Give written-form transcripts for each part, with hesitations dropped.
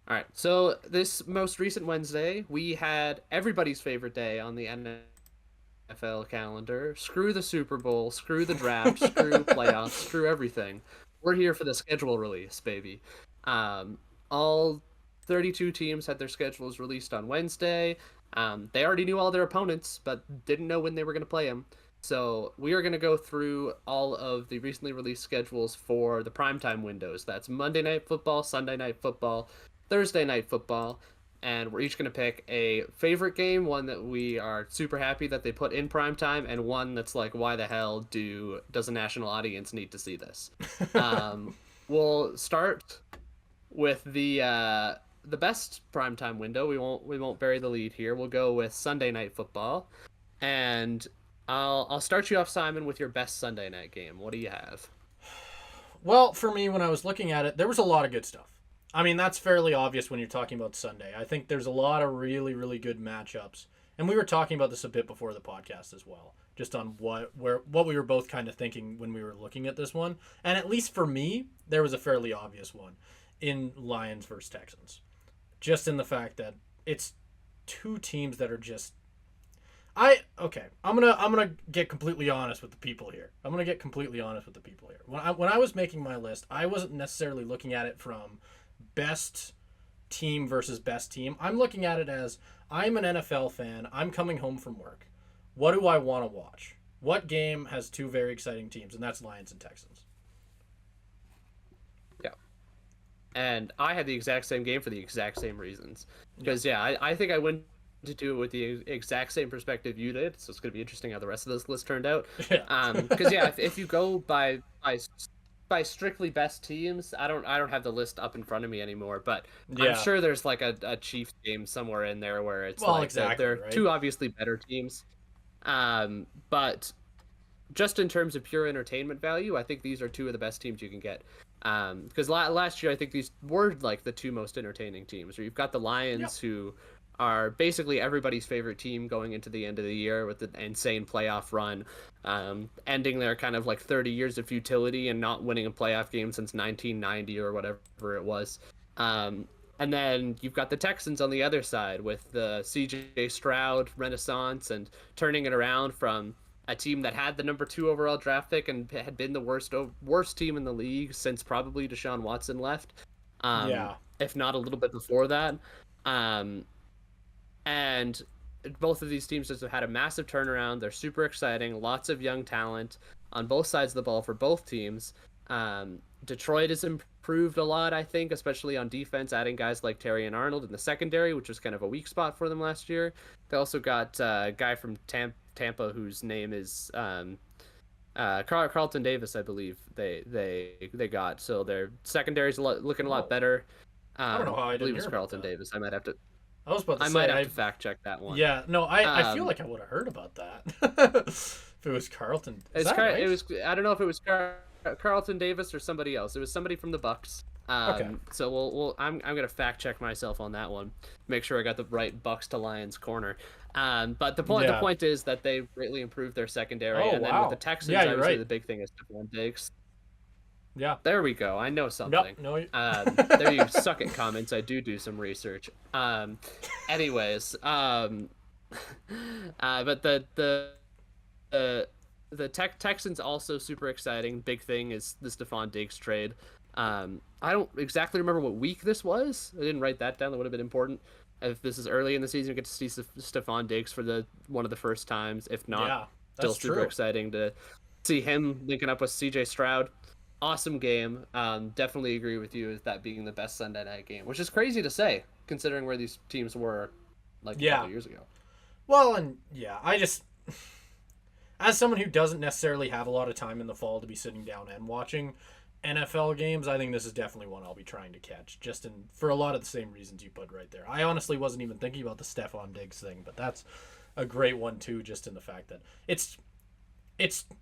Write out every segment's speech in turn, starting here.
All right. So this most recent Wednesday, we had everybody's favorite day on the NFL calendar. Screw the Super Bowl, screw the draft, screw playoffs, screw everything. We're here for the schedule release, baby. All 32 teams had their schedules released on Wednesday. They already knew all their opponents, but didn't know when they were going to play them. So we are going to go through all of the recently released schedules for the primetime windows. That's Monday Night Football, Sunday Night Football, Thursday Night Football, and we're each going to pick a favorite game, one that we are super happy that they put in primetime, and one that's like, why the hell does a national audience need to see this? We'll start with the best primetime window. We won't bury the lead here. We'll go with Sunday Night Football, and I'll start you off, Simon, with your best Sunday night game. What do you have? Well, for me, when I was looking at it, there was a lot of good stuff. I mean, that's fairly obvious when you're talking about Sunday. I think there's a lot of really, really good matchups. And we were talking about this a bit before the podcast as well, just on what we were both kind of thinking when we were looking at this one. And at least for me, there was a fairly obvious one in Lions versus Texans. Just in the fact that it's two teams that are just I'm gonna get completely honest with the people here. When I was making my list, I wasn't necessarily looking at it from best team versus best team. I'm looking at it as, I'm an NFL fan. I'm coming home from work. What do I want to watch? What game has two very exciting teams? And that's Lions and Texans. Yeah. And I had the exact same game for the exact same reasons. Because, I think I went to do it with the exact same perspective you did, so it's going to be interesting how the rest of this list turned out. Because if you go by strictly best teams, I don't have the list up in front of me anymore, but I'm sure there's like a Chiefs game somewhere in there where it's they're right? two obviously better teams. But just in terms of pure entertainment value, I think these are two of the best teams you can get. Because last year I think these were like the two most entertaining teams. Where you've got the Lions, who are basically everybody's favorite team going into the end of the year with an insane playoff run, ending their kind of like 30 years of futility and not winning a playoff game since 1990 or whatever it was. And then you've got the Texans on the other side with the CJ Stroud renaissance and turning it around from a team that had the number 2 overall draft pick and had been the worst team in the league since probably Deshaun Watson left. If not a little bit before that. And both of these teams just have had a massive turnaround. They're super exciting. Lots of young talent on both sides of the ball for both teams. Detroit has improved a lot, I think, especially on defense, adding guys like Terry and Arnold in the secondary, which was kind of a weak spot for them last year. They also got a guy from Tampa whose name is Carlton Davis, I believe they got. So their secondary's looking a lot better. I don't know how I believe didn't it's hear Carlton about that. Davis. I might have to. I was about to I say, might have to fact check that one. Yeah, no, I feel like I would have heard about that if it was Carlton. Right? It was. I don't know if it was Carlton Davis or somebody else. It was somebody from the Bucks. Okay. So I'm gonna fact check myself on that one. Make sure I got the right Bucks to Lions corner. But the point is that they greatly improved their secondary, and then with the Texans, obviously the big thing is Stephon Diggs. Yeah. There we go. I know something. There you suck at comments. I do some research. Anyways, but the Texans also super exciting. Big thing is the Stephon Diggs trade. I don't exactly remember what week this was. I didn't write that down. That would have been important. If this is early in the season, we get to see Stephon Diggs for one of the first times. If not, still super exciting to see him linking up with CJ Stroud. Awesome game. Definitely agree with you as that being the best Sunday night game, which is crazy to say considering where these teams were like a couple years ago. Well, and I just, as someone who doesn't necessarily have a lot of time in the fall to be sitting down and watching NFL games, I think this is definitely one I'll be trying to catch, for a lot of the same reasons you put right there. I honestly wasn't even thinking about the Stephon Diggs thing, but that's a great one too, just in the fact that it's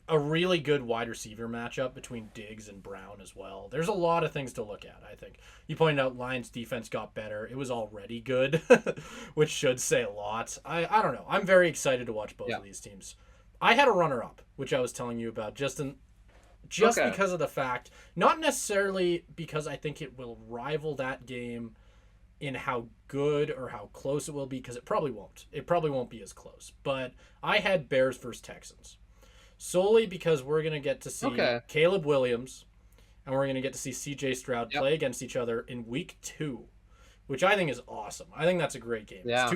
a really good wide receiver matchup between Diggs and Brown as well. There's a lot of things to look at, I think. You pointed out Lions defense got better. It was already good, which should say a lot. I don't know. I'm very excited to watch both of these teams. I had a runner-up, which I was telling you about, just because of the fact, not necessarily because I think it will rival that game in how good or how close it will be because it probably won't. It probably won't be as close. But I had Bears versus Texans solely because we're going to get to see Okay. Caleb Williams and we're going to get to see CJ Stroud Yep. play against each other in week 2, which I think is awesome. I think that's a great game. It's Yeah.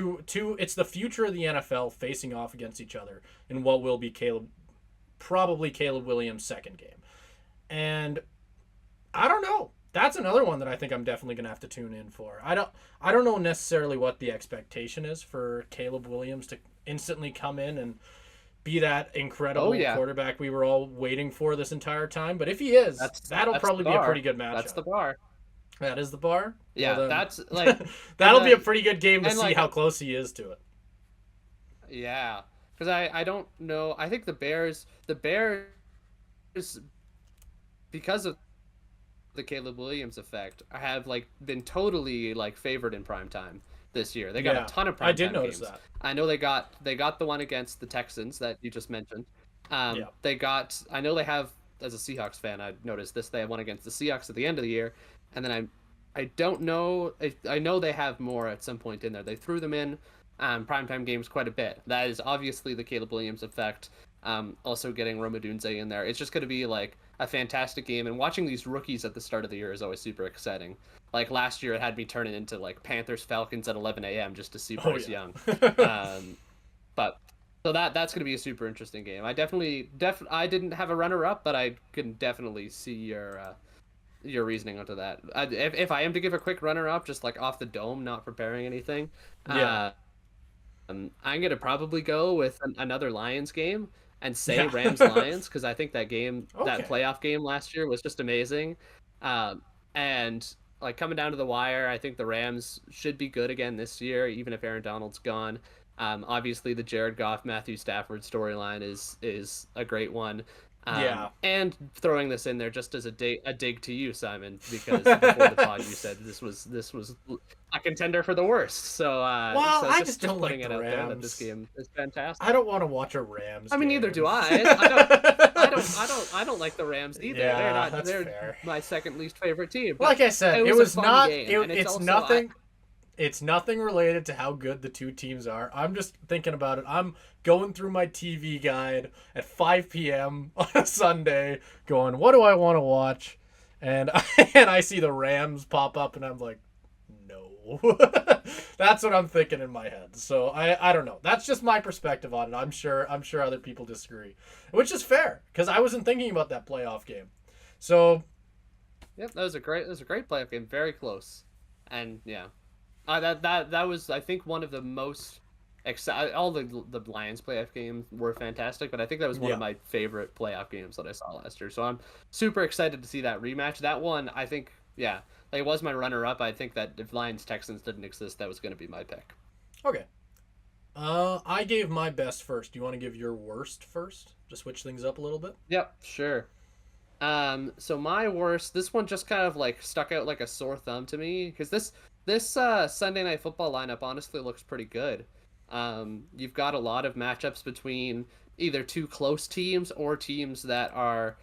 it's the future of the NFL facing off against each other in what will be probably Caleb Williams' second game. And I don't know. That's another one that I think I'm definitely gonna have to tune in for. I don't know necessarily what the expectation is for Caleb Williams to instantly come in and be that Oh incredible yeah. quarterback we were all waiting for this entire time. But if he is, that'll That's the probably be a pretty bar. good That's the matchup. bar. That is the bar. Well Yeah, then, that's like and that'll be a pretty good game to and see like how close he is to it. yeah, because I don't know. I think the Bears because of the Caleb Williams effect have like been totally like favored in prime time this year. They got a Yeah, ton of I prime did time notice games. that. I know they got the one against the Texans that you just mentioned. Yeah, They got I know they have as a Seahawks fan I noticed this they have one against the Seahawks at the end of the year, and then I don't know I know they have more at some point in there. They threw them in primetime games quite a bit. That is obviously the Caleb Williams effect. Also getting Romadunze in there. It's just going to be like a fantastic game, and watching these rookies at the start of the year is always super exciting. Like last year, it had me turning into like Panthers Falcons at 11 a.m. just to see oh Bryce Young. yeah. Um, but so that's going to be a super interesting game. I didn't have a runner up, but I can definitely see your reasoning onto that. If I am to give a quick runner up, just like off the dome, not preparing anything, Yeah, uh, I'm gonna probably go with another Lions game and say yeah. Rams Lions because I think that Okay. playoff game last year was just amazing, and like coming down to the wire, I think the Rams should be good again this year, even if Aaron Donald's gone. Obviously, the Jared Goff Matthew Stafford storyline is a great one. Yeah. And throwing this in there just as a dig to you, Simon, because before the pod you said this was a contender for the worst. So Well, so I just just don't putting like it the out there that this Rams. game is fantastic. I don't want to watch a Rams I mean, neither game. do I. I don't like the Rams either. Yeah, that's They're fair. my second least favorite team. But Like I said, it it was a was fun not. game, and It's also I nothing. It's nothing related to how good the two teams are. I'm just thinking about it. I'm going through my TV guide at 5 p.m. on a Sunday, going, "What do I want to watch?" And and I see the Rams pop up, and I'm like, "No." That's what I'm thinking in my head. So I don't know. That's just my perspective on it. I'm sure other people disagree, which is fair because I wasn't thinking about that playoff game. So Yep, that was a great playoff game, very close, and yeah, that was I think one of the most all the Lions playoff games were fantastic, but I think that was one yeah, of my favorite playoff games that I saw last year. So I'm super excited to see that rematch. That one, I think, yeah, like it was my runner up. I think that if Lions Texans didn't exist, that was going to be my pick. okay. I gave my best first. Do you want to give your worst first? To switch things up a little bit. Yep, sure. So my worst, this one just kind of like stuck out like a sore thumb to me because this Sunday Night Football lineup honestly looks pretty good. You've got a lot of matchups between either two close teams or teams that are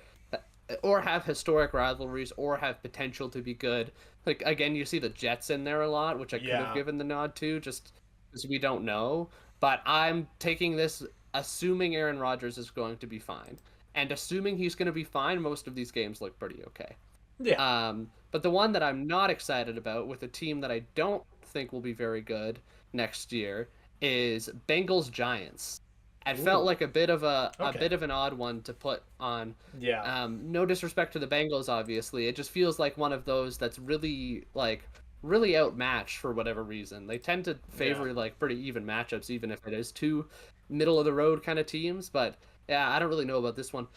or have historic rivalries or have potential to be good. Like again, you see the Jets in there a lot, which I could have Yeah, given the nod to just because we don't know. But I'm taking this assuming Aaron Rodgers is going to be fine. And assuming he's going to be fine, most of these games look pretty okay. yeah. But the one that I'm not excited about with a team that I don't think will be very good next year is Bengals Giants. It felt Ooh, like a okay. bit of an odd one to put on. Yeah, No disrespect to the Bengals, obviously. It just feels like one of those that's really outmatched for whatever reason. They tend to yeah, favor like pretty even matchups, even if it is two middle of the road kind of teams. But yeah, I don't really know about this one.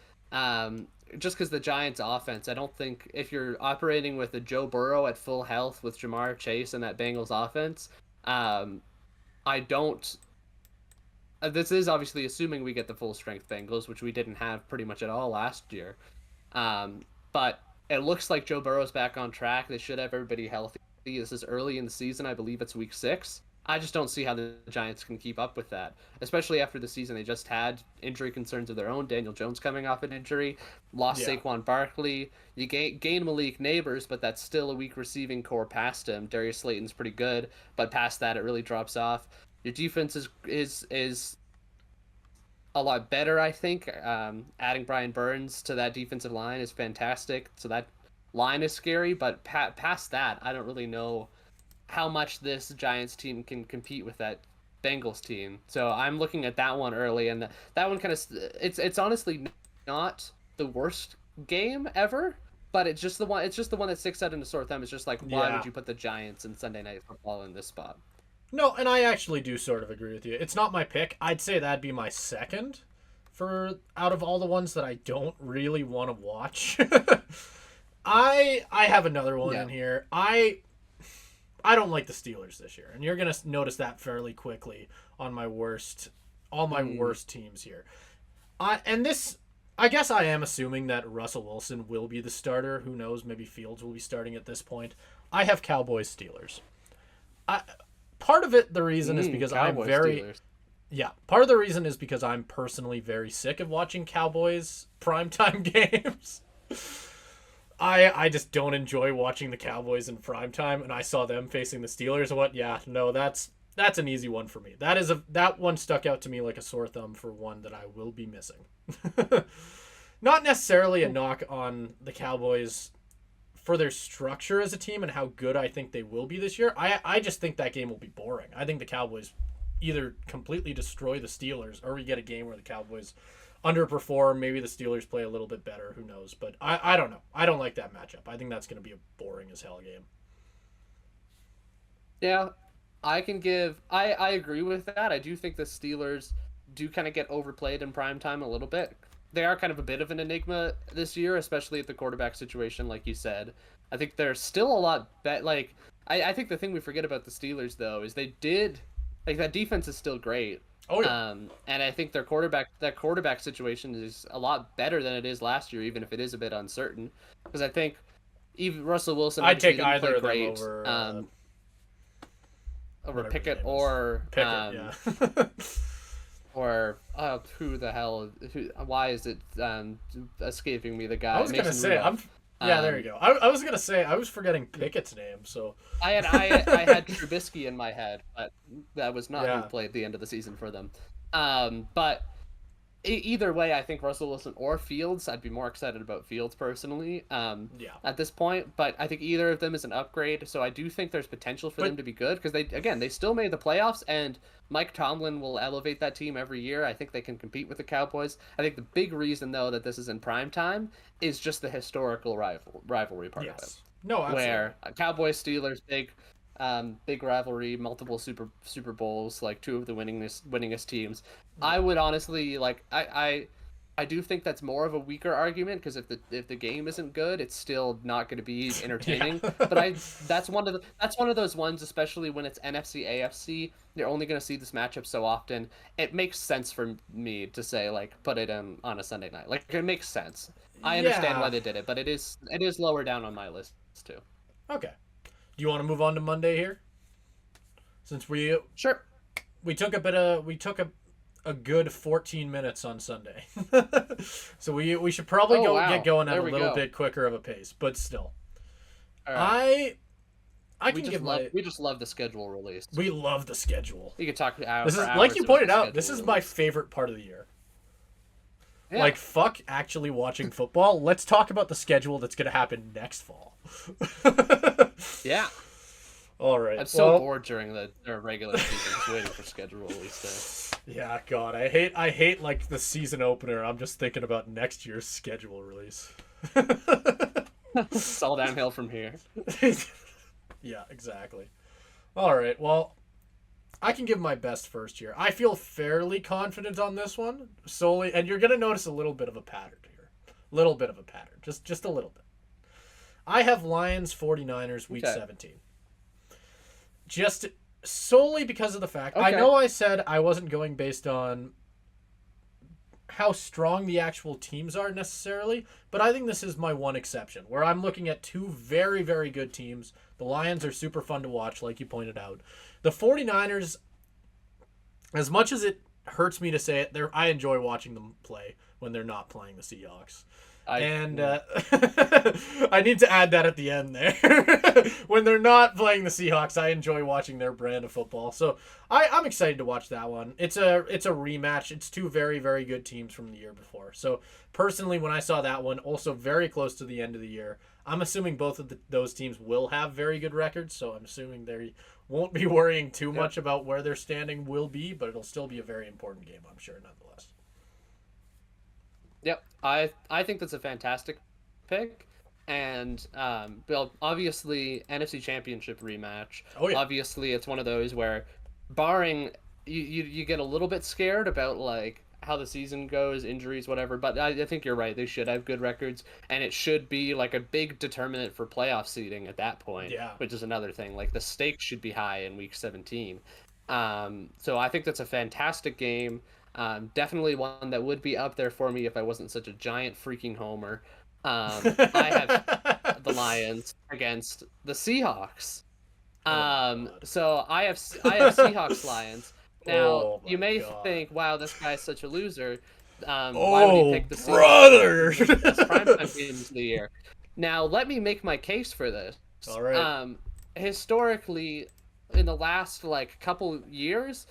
Just because the Giants' offense, I don't think if you're operating with a Joe Burrow at full health with Jamar Chase and that Bengals offense, um, I don't. This is obviously assuming we get the full strength Bengals, which we didn't have pretty much at all last year. But it looks like Joe Burrow's back on track. They should have everybody healthy. This is early in the season. I believe it's week 6. I just don't see how the Giants can keep up with that, especially after the season they just had injury concerns of their own. Daniel Jones coming off an injury, lost Yeah. Saquon Barkley. You gain Malik Neighbors, but that's still a weak receiving core past him. Darius Slayton's pretty good, but past that it really drops off. Your defense is a lot better, I think. Adding Brian Burns to that defensive line is fantastic. So that line is scary, but past that, I don't really know how much this Giants team can compete with that Bengals team. So I'm looking at that one early, and that one kind of it's honestly not the worst game ever, but it's just the one that sticks out in a sore thumb. It's just like, why Yeah. would you put the Giants in Sunday Night Football in this spot? No, and I actually do sort of agree with you. It's not my pick. I'd say that'd be my second for out of all the ones that I don't really want to watch. I have another one Yeah. in here. I don't like the Steelers this year, and you're gonna notice that fairly quickly on all my worst teams here. I guess I am assuming that Russell Wilson will be the starter. Who knows? Maybe Fields will be starting at this point. I have Cowboys Steelers. Part of it, the reason is because Cowboys, Steelers. Part of the reason is because I'm personally very sick of watching Cowboys primetime games. I just don't enjoy watching the Cowboys in primetime, and I saw them facing the Steelers. That's an easy one for me. That one stuck out to me like a sore thumb for one that I will be missing. Not necessarily a knock on the Cowboys for their structure as a team and how good I think they will be this year. I just think that game will be boring. I think the Cowboys either completely destroy the Steelers, or we get a game where the Cowboys underperform. Maybe the Steelers play a little bit better. Who knows? But I don't know. I don't like that matchup. I think that's going to be a boring as hell game. Yeah, I agree with that. I do think the Steelers do kind of get overplayed in prime time a little bit. They are kind of a bit of an enigma this year, especially at the quarterback situation, like you said. I think they're still a lot better. Like, I think the thing we forget about the Steelers, though, is that defense is still great. Oh yeah. And I think that quarterback situation is a lot better than it is last year, even if it is a bit uncertain. Because I think even Russell Wilson, I'd take didn't either play of them great, over whatever his Pickett name is. or Pickett. Yeah. or who the hell? Why is it escaping me? The guy. I was gonna Mason say Rudolph. there you go. I was gonna say I was forgetting Pickett's name. So I had Trubisky in my head, but that was not Yeah. who played the end of the season for them. But either way, I think Russell Wilson or Fields. I'd be more excited about Fields personally. Yeah. At this point, but I think either of them is an upgrade. So I do think there's potential for them to be good because they still made the playoffs, and Mike Tomlin will elevate that team every year. I think they can compete with the Cowboys. I think the big reason though that this is in prime time is just the historical rivalry part of it. Yes. No, absolutely. Where Cowboys Steelers big rivalry, multiple Super Bowls, like two of the winningest teams. I would honestly I do think that's more of a weaker argument because if the game isn't good, it's still not going to be entertaining. Yeah. But that's one of those ones, especially when it's NFC AFC. You're only going to see this matchup so often. It makes sense for me to say put it on a Sunday night. Like it makes sense. I understand Yeah. why they did it, but it is lower down on my list too. Okay. Do you want to move on to Monday here? Since we Sure. took a good 14 minutes on Sunday. So we should probably get going at There a we little go. bit quicker of a pace, but still. All right. I can give We just love the schedule release. we love the schedule. You could talk hours. This is for like hours you about pointed the out, this is schedule my release. favorite part of the year. Yeah. Like fuck actually watching football. Let's talk about the schedule that's going to happen next fall. Yeah. All right. I'm so bored during their regular season, just waiting for schedule release day. Yeah, God, I hate like the season opener. I'm just thinking about next year's schedule release. It's all downhill from here. Yeah, exactly. All right. Well, I can give my best first here. I feel fairly confident on this one solely, and you're gonna notice a little bit of a pattern here. Little bit of a pattern, just a little bit. I have Lions 49ers week Okay. 17. Just solely because of the fact I Okay. know I said I wasn't going based on how strong the actual teams are necessarily, but I think this is my one exception where I'm looking at two very, very good teams. The Lions are super fun to watch, like you pointed out. The 49ers, as much as it hurts me to say it, I enjoy watching them play when they're not playing the Seahawks. And Yeah. I need to add that at the end there. When they're not playing the Seahawks, I enjoy watching their brand of football. So I'm excited to watch that one. It's a rematch. It's two very, very good teams from the year before. So personally, when I saw that one, also very close to the end of the year, I'm assuming both of those teams will have very good records. So I'm assuming they won't be worrying too much about where their standing will be, but it'll still be a very important game, I'm sure, nonetheless. Yep, I think that's a fantastic pick, and Bill, obviously NFC Championship rematch. Oh yeah, Obviously, it's one of those where, barring you get a little bit scared about like how the season goes, injuries, whatever. But I think you're right; they should have good records, and it should be like a big determinant for playoff seeding at that point. yeah. Which is another thing. Like the stakes should be high in Week 17. So I think that's a fantastic game. Definitely one that would be up there for me if I wasn't such a giant freaking homer. I have the Lions against the Seahawks. So I have Seahawks Lions. Now Oh you my may god. think, wow, this guy's such a loser. Why would he Oh, pick the brother! Seahawks? The best primetime games of the year. Now let me make my case for this. All right. Historically, in the last like couple years,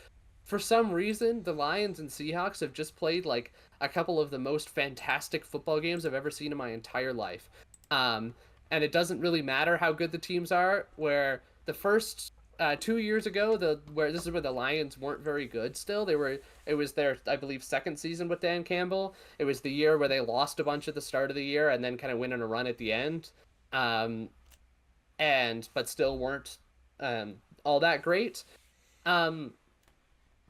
for some reason, the Lions and Seahawks have just played like a couple of the most fantastic football games I've ever seen in my entire life. Um, and it doesn't really matter how good the teams are. Where the first 2 years ago, where this is where the Lions weren't very good. Still, they were. It was their, I believe, second season with Dan Campbell. It was the year where they lost a bunch at the start of the year and then kind of went on a run at the end. Um, but still weren't all that great. Um,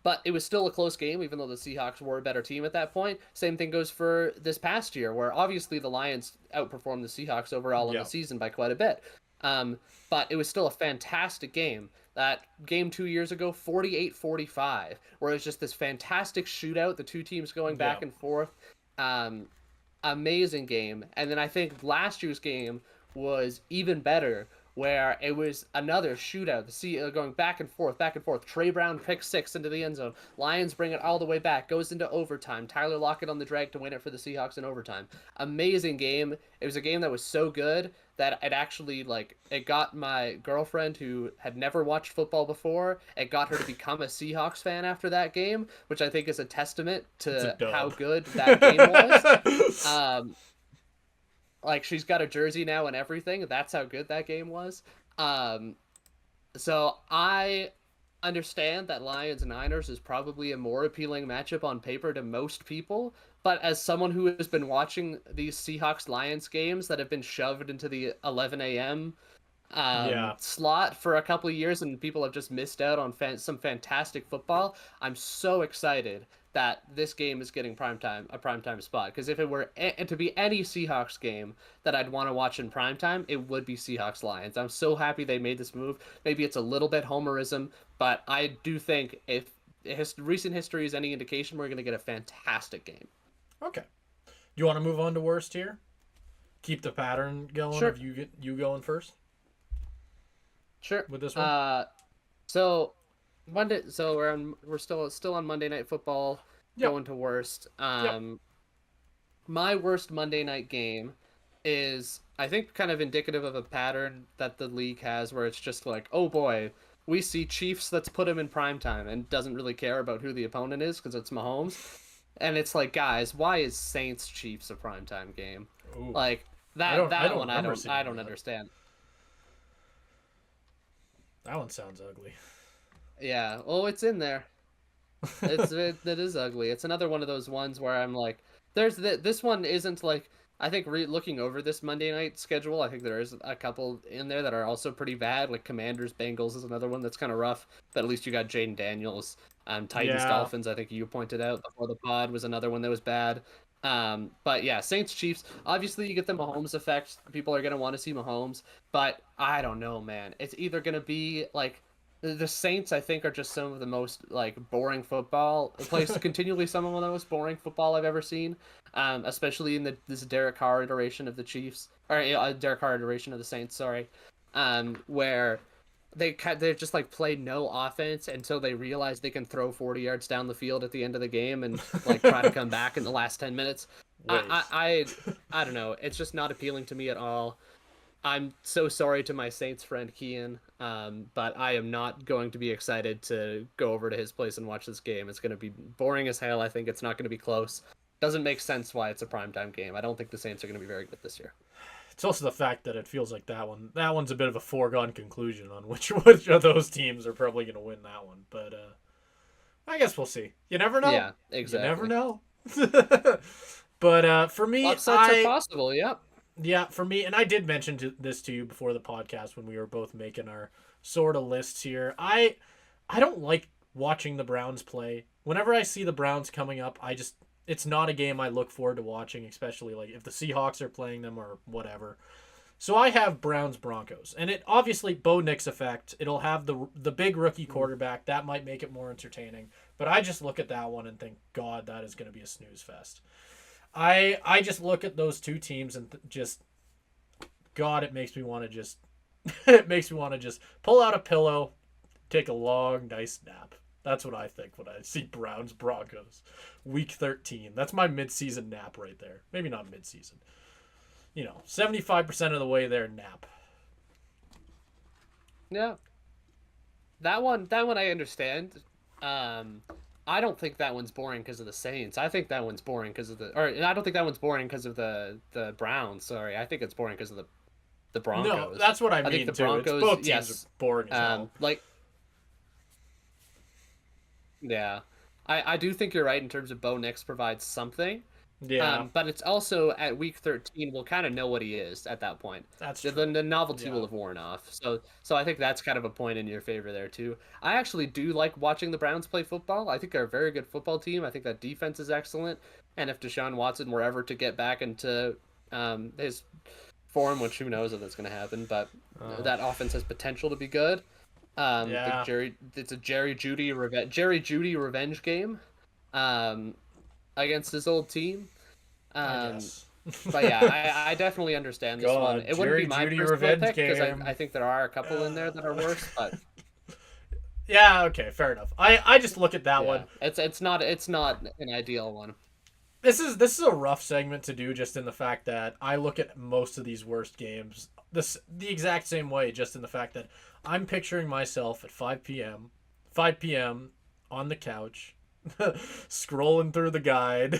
but it was still a close game, even though the Seahawks were a better team at that point. Same thing goes for this past year, where obviously the Lions outperformed the Seahawks overall in Yeah. the season by quite a bit. Um, but it was still a fantastic game. That game 2 years ago, 48-45, where it was just this fantastic shootout, the two teams going Yeah. back and forth. Um, Amazing game. And then I think last year's game was even better, where it was another shootout. The sea going back and forth, back and forth. Trey Brown pick six into the end zone. Lions bring it all the way back, goes into overtime. Tyler Lockett on the drag to win it for the Seahawks in overtime. Amazing game. It was a game that was so good that it actually like it got my girlfriend who had never watched football before. It got her to become a Seahawks fan after that game, which I think is a testament It's a to how dub. good that game was. Like she's got a jersey now and everything. That's how good that game was. Um, so I understand that Lions and Niners is probably a more appealing matchup on paper to most people. But as someone who has been watching these Seahawks Lions games that have been shoved into the 11 a.m. Yeah. Slot for a couple of years and people have just missed out on some fantastic football, I'm so excited that this game is getting a primetime spot. Because if it were to be any Seahawks game that I'd want to watch in primetime, it would be Seahawks Lions. I'm so happy they made this move. Maybe it's a little bit homerism, but I do think if recent history is any indication, we're going to get a fantastic game. Okay. You want to move on to worst here? Keep the pattern going Sure. of you going first Sure. with this one. So Monday. So we're still on Monday Night Football. Yep. Going to worst. Yep. My worst Monday night game is, I think, kind of indicative of a pattern that the league has, where it's just like, oh boy, we see Chiefs. Let's put him in prime time, and doesn't really care about who the opponent is because it's Mahomes. And it's like, guys, why is Saints Chiefs a primetime game? Ooh. Like I that don't one, remember seeing I don't that. understand. That one sounds ugly. Yeah, oh, it's in there. It is ugly. It's another one of those ones where I'm like, this one isn't like, I think looking over this Monday night schedule, I think there is a couple in there that are also pretty bad. Like Commanders Bengals is another one that's kind of rough, but at least you got Jaden Daniels. Titans Yeah. Dolphins, I think you pointed out before the pod, was another one that was bad. But yeah, Saints Chiefs. Obviously, you get the Mahomes effect. People are gonna want to see Mahomes, but I don't know, man. It's either gonna be like the Saints, I think, are just some of the most like boring football. It plays continually some of the most boring football I've ever seen. Especially in this Derek Carr iteration of the Chiefs, or Derek Carr iteration of the Saints. Sorry, where they just like play no offense until they realize they can throw 40 yards down the field at the end of the game and like try to come back in the last 10 minutes. Wait. I don't know. It's just not appealing to me at all. I'm so sorry to my Saints friend Kian, but I am not going to be excited to go over to his place and watch this game. It's going to be boring as hell. I think it's not going to be close. Doesn't make sense why it's a primetime game. I don't think the Saints are going to be very good this year. It's also the fact that it feels like that one's a bit of a foregone conclusion on which of those teams are probably going to win that one. But I guess we'll see. You never know. Yeah, exactly. You never know. But for me, upsets are possible. Yep. Yeah, for me, and I did mention this to you before the podcast when we were both making our sort of lists here. I don't like watching the Browns play. Whenever I see the Browns coming up, it's not a game I look forward to watching, especially like if the Seahawks are playing them or whatever. So I have Browns Broncos, and it obviously Bo Nix effect. It'll have the big rookie quarterback that might make it more entertaining. But I just look at that one and think, God, that is going to be a snooze fest. I just look at those two teams and just, God, it makes me want to just pull out a pillow, take a long, nice nap. That's what I think when I see Browns Broncos, Week 13. That's my mid-season nap right there. Maybe not mid-season. 75% of the way there, nap. Yeah. That one I understand. I don't think that one's boring because of the Saints. I think that one's boring because of I don't think that one's boring because of the Browns. Sorry, I think it's boring because of the Broncos. No, that's what I mean. I think the too. Broncos, Both teams yes, are boring as hell. Yeah, I do think you're right in terms of Bo Nix provides something. Yeah, but it's also at week 13 we'll kind of know what he is at that point. That's true. The novelty will have worn off. So I think that's kind of a point in your favor there too. I actually do like watching the Browns play football. I think they're a very good football team. I think that defense is excellent. And if Deshaun Watson were ever to get back into his form, which who knows if that's going to happen, but that offense has potential to be good. It's a Jerry Jeudy revenge game. Against his old team. But yeah, I definitely understand this one. It wouldn't be my personal pick because I think there are a couple in there that are worse, but yeah, okay, fair enough. I just look at that one. It's not an ideal one. This is a rough segment to do just in the fact that I look at most of these worst games the exact same way, just in the fact that I'm picturing myself at 5 p.m. on the couch scrolling through the guide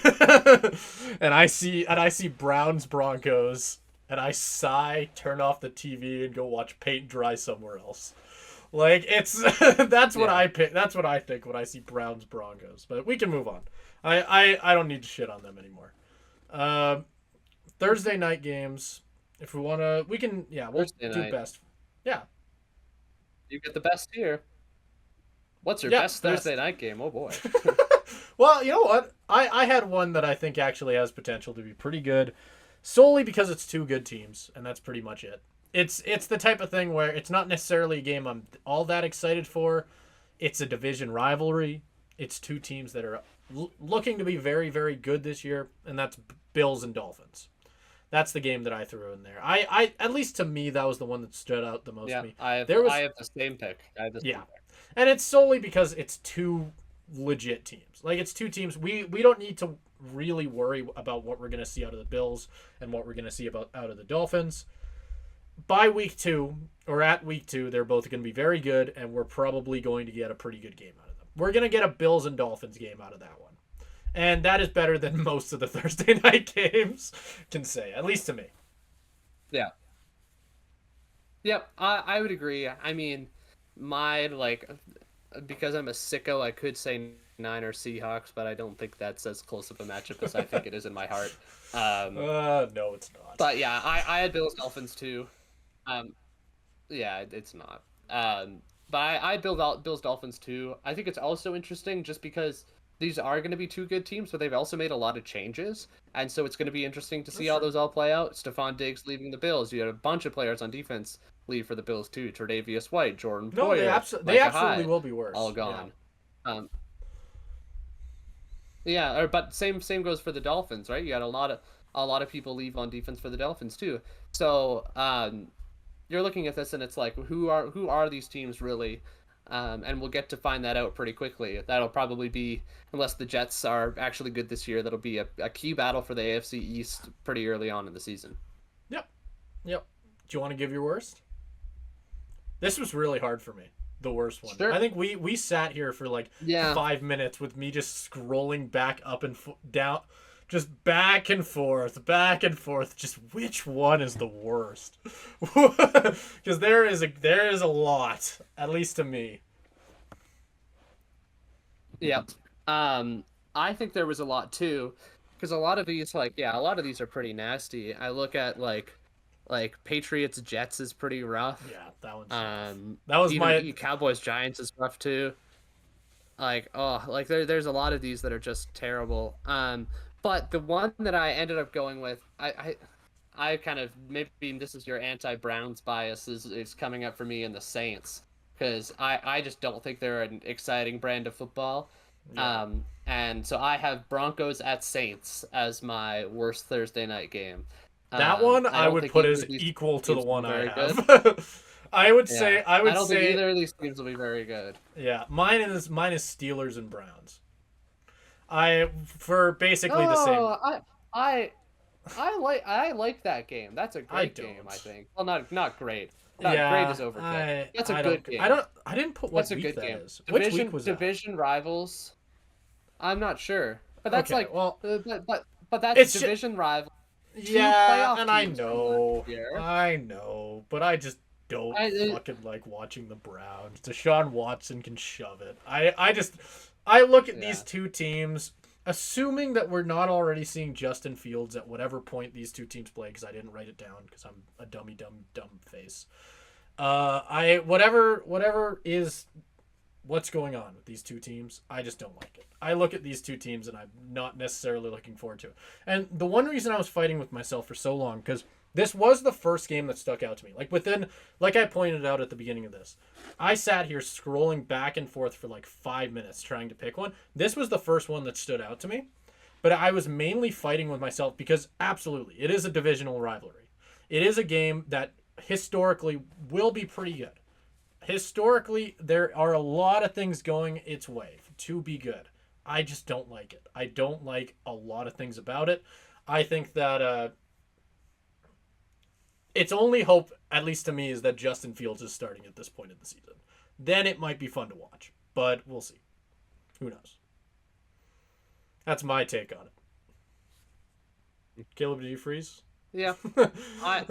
and I see Browns Broncos and I sigh, turn off the TV and go watch paint dry somewhere else. Like it's that's what I pick. That's what I think when I see Browns Broncos. But we can move on. I don't need to shit on them anymore. Thursday night games. If we want to, we can. Yeah, we'll do best. Yeah. You get the best here. What's your best Thursday night game? Oh boy. Well, you know what? I had one that I think actually has potential to be pretty good, solely because it's two good teams, and that's pretty much it. It's the type of thing where it's not necessarily a game I'm all that excited for. It's a division rivalry. It's two teams that are looking to be very, very good this year, and that's Bills and Dolphins. That's the game that I threw in there. I at least to me, that was the one that stood out the most to me. I have the same pick. And it's solely because it's two legit teams. Like, it's two teams. We don't need to really worry about what we're going to see out of the Bills and what we're going to see out of the Dolphins. By week 2, or at week 2, they're both going to be very good, and we're probably going to get a pretty good game out of them. We're going to get a Bills and Dolphins game out of that one. And that is better than most of the Thursday night games can say, at least to me. Yeah. Yep, I would agree. I mean, because I'm a sicko, I could say Niners Seahawks, but I don't think that's as close of a matchup as I think it is in my heart. No, it's not. But yeah, I had Bills Dolphins too. Yeah, it's not. But I had Bills Dolphins too. I think it's also interesting just because these are going to be two good teams, but they've also made a lot of changes, and so it's going to be interesting to see That's how true. those all play out. Stephon Diggs leaving the Bills. You had a bunch of players on defense leave for the Bills too. Tre'Davious White, Jordan No, Poyer, they Micah absolutely Hyde, will be all worse. Yeah. gone. Um, yeah, but same goes for the Dolphins, right? You had a lot of people leave on defense for the Dolphins too. So you're looking at this and it's like who are these teams really? And we'll get to find that out pretty quickly. That'll probably be, unless the Jets are actually good this year, that'll be a key battle for the AFC East pretty early on in the season. Yep. Yep. Do you want to give your worst? This was really hard for me. The worst one. Sure. I think we sat here for like Yeah. 5 minutes with me just scrolling back up and down, just back and forth, back and forth. Just which one is the worst? Because there is a lot, at least to me. Yep. I think there was a lot too, because a lot of these, like, yeah, a lot of these are pretty nasty. I look at like Patriots Jets is pretty rough. Yeah, that one's that was Even my Cowboys Giants is rough too. Like, oh, like there's a lot of these that are just terrible. But the one that I ended up going with, I kind of, maybe this is your anti-Browns bias is coming up for me in the Saints, because I just don't think they're an exciting brand of football. yeah. And so I have Broncos at Saints as my worst Thursday night game. That one I I don't would think put either as of these equal to the teams will one be I very good. have. I would Yeah, say I I would don't think say either of these teams will be very good. yeah, mine is Steelers and Browns. I for basically the same. Oh, I I like that game. That's a I great game, I don't. think. Well, not great. Not great Yeah, is overkill. That's a I good don't game. I don't I didn't put what That's a week good that game. is. Which week Division was that? division rivals. I'm not sure, but that's Okay, like, well, but that's it's division rival. Two yeah, playoff and I teams from last know, year. but I just don't I fucking like watching the Browns. Deshaun Watson can shove it. I look at these yeah. two teams, assuming that we're not already seeing Justin Fields at whatever point these two teams play, because I didn't write it down because I'm a dumb face. I whatever is what's going on with these two teams, I just don't like it. I look at these two teams and I'm not necessarily looking forward to it. And the one reason I was fighting with myself for so long, because this was the first game that stuck out to me. Like I pointed out at the beginning of this, I sat here scrolling back and forth for like 5 minutes trying to pick one. This was the first one that stood out to me, but I was mainly fighting with myself because absolutely, it is a divisional rivalry. It is a game that historically will be pretty good. Historically, there are a lot of things going its way to be good. I just don't like it. I don't like a lot of things about it. I think that its only hope, at least to me, is that Justin Fields is starting at this point of the season. Then it might be fun to watch, but we'll see. Who knows? That's my take on it. Caleb, did you freeze? Yeah. I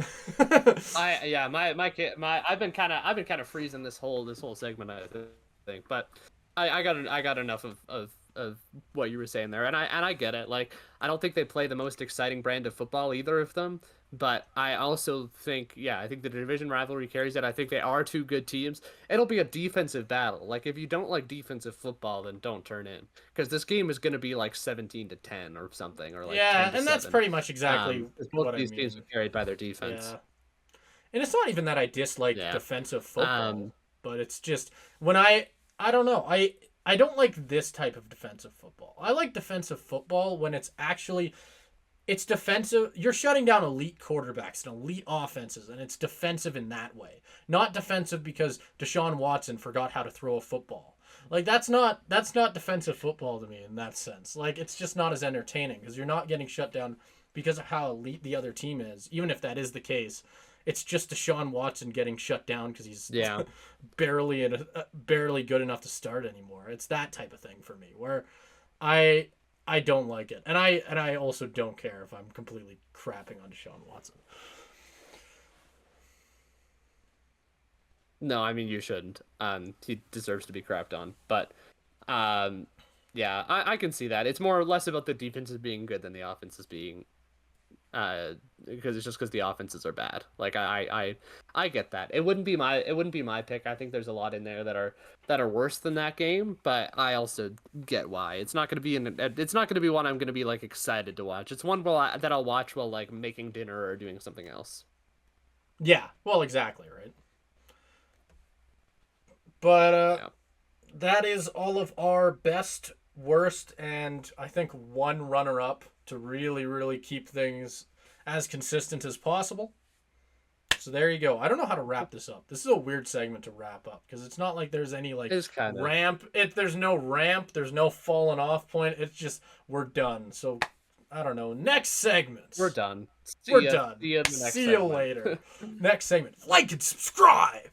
yeah, I've been kind of freezing this whole segment, I think, but I got enough of what you were saying there, and I get it. Like, I don't think they play the most exciting brand of football, either of them, but I also think, yeah, I think the division rivalry carries it. I think they are two good teams. It'll be a defensive battle. Like, if you don't like defensive football, then don't turn in, because this game is going to be like 17-10 or something, or like Yeah, 10-7. and that's pretty much exactly Both what of these I teams mean. are carried by their defense. Yeah. And it's not even that I dislike Yeah. defensive football, Um, but it's just when I don't know. I don't like this type of defensive football. I like defensive football when it's defensive. You're shutting down elite quarterbacks and elite offenses, and it's defensive in that way. Not defensive because Deshaun Watson forgot how to throw a football. Like, that's not defensive football to me in that sense. Like, it's just not as entertaining because you're not getting shut down because of how elite the other team is. Even if that is the case, it's just Deshaun Watson getting shut down because he's Yeah. barely good enough to start anymore. It's that type of thing for me where I don't like it, and I also don't care if I'm completely crapping on Deshaun Watson. No, I mean, you shouldn't. He deserves to be crapped on, but yeah, I can see that. It's more or less about the defenses being good than the offenses being Because it's just because the offenses are bad. Like I get that. It wouldn't be my pick. I think there's a lot in there that are worse than that game, but I also get why. It's not gonna be one I'm gonna be like excited to watch. It's one that I'll watch while like making dinner or doing something else. Yeah, well, exactly, right. But Yeah. that is all of our best, worst, and I think one runner up to really, really keep things as consistent as possible. So there you go. I don't know how to wrap this up. This is a weird segment to wrap up because it's not like there's any like It's kind of ramp. There's no ramp. There's no falling off point. It's just we're done. So I don't know. Next segment. we're done. We're done. See you in the next See you segment. later. Next segment. Like and subscribe.